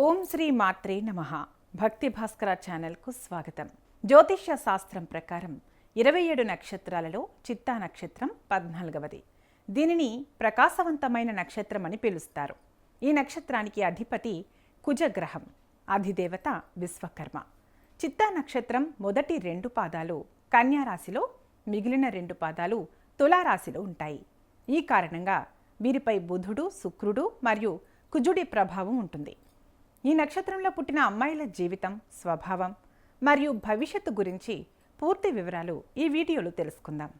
ఓం శ్రీ మాత్రే నమః. భక్తి భాస్కర ఛానల్కు స్వాగతం. జ్యోతిష్య శాస్త్రం ప్రకారం 27 నక్షత్రాలలో చిత్తా నక్షత్రం 14వది. దీనిని ప్రకాశవంతమైన నక్షత్రం అని పిలుస్తారు. ఈ నక్షత్రానికి అధిపతి కుజగ్రహం, అధిదేవత విశ్వకర్మ. చిత్తా నక్షత్రం మొదటి 2 పాదాలు కన్యా రాశిలో, మిగిలిన 2 పాదాలు తులారాశిలో ఉంటాయి. ఈ కారణంగా వీరిపై బుధుడు, శుక్రుడు మరియు కుజుడి ప్రభావం ఉంటుంది. ఈ నక్షత్రంలో పుట్టిన అమ్మాయిల జీవితం, స్వభావం మరియు భవిష్యత్తు గురించి పూర్తి వివరాలు ఈ వీడియోలో తెలుసుకుందాం.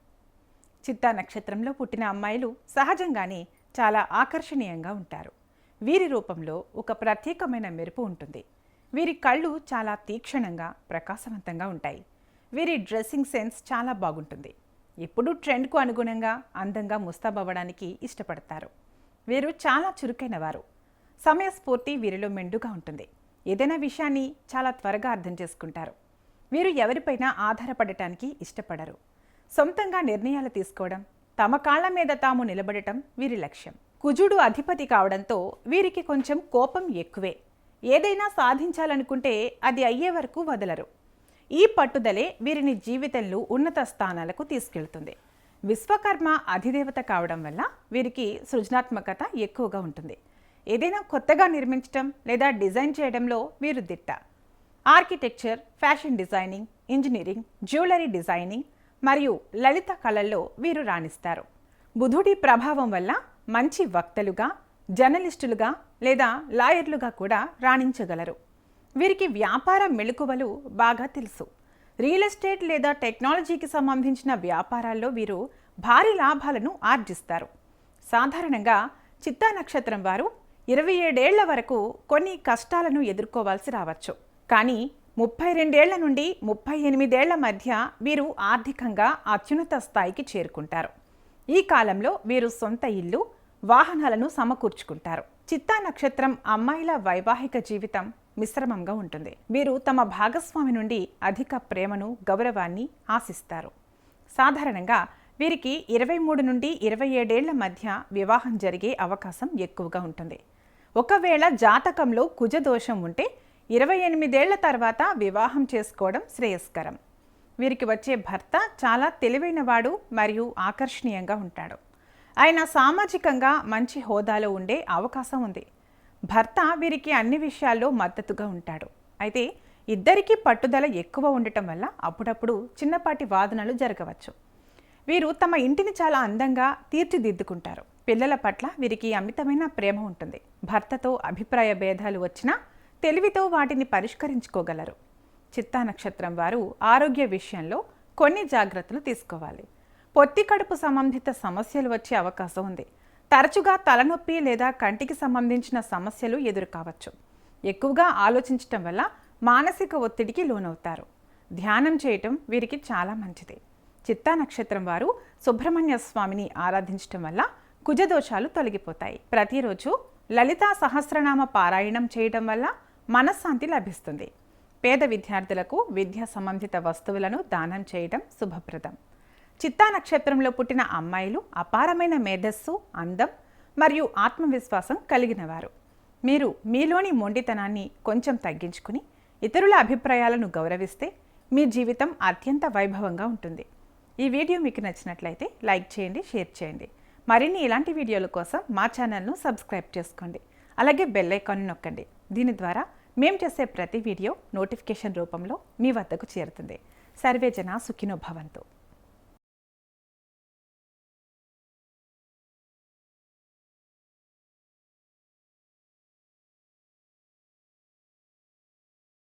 చిత్తా నక్షత్రంలో పుట్టిన అమ్మాయిలు సహజంగానే చాలా ఆకర్షణీయంగా ఉంటారు. వీరి రూపంలో ఒక ప్రత్యేకమైన మెరుపు ఉంటుంది. వీరి కళ్ళు చాలా తీక్షణంగా, ప్రకాశవంతంగా ఉంటాయి. వీరి డ్రెస్సింగ్ సెన్స్ చాలా బాగుంటుంది. ఎప్పుడూ ట్రెండ్కు అనుగుణంగా అందంగా ముస్తాబవ్వడానికి ఇష్టపడతారు. వీరు చాలా చురుకైన వారు. సమయస్ఫూర్తి వీరిలో మెండుగా ఉంటుంది. ఏదైనా విషయాన్ని చాలా త్వరగా అర్థం చేసుకుంటారు. వీరు ఎవరిపైనా ఆధారపడటానికి ఇష్టపడరు. సొంతంగా నిర్ణయాలు తీసుకోవడం, తమ కాళ్ల మీద తాము నిలబడటం వీరి లక్ష్యం. కుజుడు అధిపతి కావడంతో వీరికి కొంచెం కోపం ఎక్కువే. ఏదైనా సాధించాలనుకుంటే అది అయ్యే వరకు వదలరు. ఈ పట్టుదలే వీరిని జీవితంలో ఉన్నత స్థానాలకు తీసుకెళ్తుంది. విశ్వకర్మ అధిదేవత కావడం వల్ల వీరికి సృజనాత్మకత ఎక్కువగా ఉంటుంది. ఏదైనా కొత్తగా నిర్మించడం లేదా డిజైన్ చేయడంలో వీరు దిట్ట. Architecture, fashion designing, engineering, jewellery designing మరియు లలిత కళల్లో వీరు రాణిస్తారు. బుధుడి ప్రభావం వల్ల మంచి వక్తలుగా, జర్నలిస్టులుగా లేదా లాయర్లుగా కూడా రాణించగలరు. వీరికి వ్యాపార మెళకువలు బాగా తెలుసు. రియల్ ఎస్టేట్ లేదా టెక్నాలజీకి సంబంధించిన వ్యాపారాల్లో వీరు భారీ లాభాలను ఆర్జిస్తారు. సాధారణంగా చిత్తా నక్షత్రం వారు 27 ఏళ్ల వరకు కొన్ని కష్టాలను ఎదుర్కోవాల్సి రావచ్చు. కానీ 32 ఏళ్ల నుండి 38 ఏళ్ల మధ్య వీరు ఆర్థికంగా అత్యున్నత స్థాయికి చేరుకుంటారు. ఈ కాలంలో వీరు సొంత ఇల్లు, వాహనాలను సమకూర్చుకుంటారు. చిత్తా నక్షత్రం అమ్మాయిల వైవాహిక జీవితం మిశ్రమంగా ఉంటుంది. వీరు తమ భాగస్వామి నుండి అధిక ప్రేమను, గౌరవాన్ని ఆశిస్తారు. సాధారణంగా వీరికి 23 నుండి 27 ఏళ్ల మధ్య వివాహం జరిగే అవకాశం ఎక్కువగా ఉంటుంది. ఒకవేళ జాతకంలో కుజదోషం ఉంటే 28 ఏళ్ల తర్వాత వివాహం చేసుకోవడం శ్రేయస్కరం. వీరికి వచ్చే భర్త చాలా తెలివైనవాడు మరియు ఆకర్షణీయంగా ఉంటాడు. ఆయన సామాజికంగా మంచి హోదాలో ఉండే అవకాశం ఉంది. భర్త వీరికి అన్ని విషయాల్లో మద్దతుగా ఉంటాడు. అయితే ఇద్దరికీ పట్టుదల ఎక్కువ ఉండటం వల్ల అప్పుడప్పుడు చిన్నపాటి వాదనలు జరగవచ్చు. వీరు తమ ఇంటిని చాలా అందంగా తీర్చిదిద్దుకుంటారు. పిల్లల పట్ల వీరికి అమితమైన ప్రేమ ఉంటుంది. భర్తతో అభిప్రాయ భేదాలు వచ్చినా తెలివితో వాటిని పరిష్కరించుకోగలరు. చిత్తా నక్షత్రం వారు ఆరోగ్య విషయంలో కొన్ని జాగ్రత్తలు తీసుకోవాలి. పొత్తి కడుపు సంబంధిత సమస్యలు వచ్చే అవకాశం ఉంది. తరచుగా తలనొప్పి లేదా కంటికి సంబంధించిన సమస్యలు ఎదురు కావచ్చు. ఎక్కువగా ఆలోచించటం వల్ల మానసిక ఒత్తిడికి లోనవుతారు. ధ్యానం చేయటం వీరికి చాలా మంచిది. చిత్తా నక్షత్రం వారు సుబ్రహ్మణ్య స్వామిని ఆరాధించటం వల్ల కుజదోషాలు తొలగిపోతాయి. ప్రతిరోజు లలితా సహస్రనామ పారాయణం చేయడం వల్ల మనశ్శాంతి లభిస్తుంది. పేద విద్యార్థులకు విద్యా సంబంధిత వస్తువులను దానం చేయడం శుభప్రదం. చిత్తా నక్షత్రంలో పుట్టిన అమ్మాయిలు అపారమైన మేధస్సు, అందం మరియు ఆత్మవిశ్వాసం కలిగినవారు. మీరు మీలోని మొండితనాన్ని కొంచెం తగ్గించుకుని ఇతరుల అభిప్రాయాలను గౌరవిస్తే మీ జీవితం అత్యంత వైభవంగా ఉంటుంది. ఈ వీడియో మీకు నచ్చినట్లయితే లైక్ చేయండి, షేర్ చేయండి. మరిన్ని ఇలాంటి వీడియోల కోసం మా ఛానల్ను సబ్స్క్రైబ్ చేసుకోండి. అలాగే బెల్ ఐకాన్ నొక్కండి. దీని ద్వారా మేము చేసే ప్రతి వీడియో నోటిఫికేషన్ రూపంలో మీ వద్దకు చేరుతుంది. సర్వే జన సుఖినో భవంతు.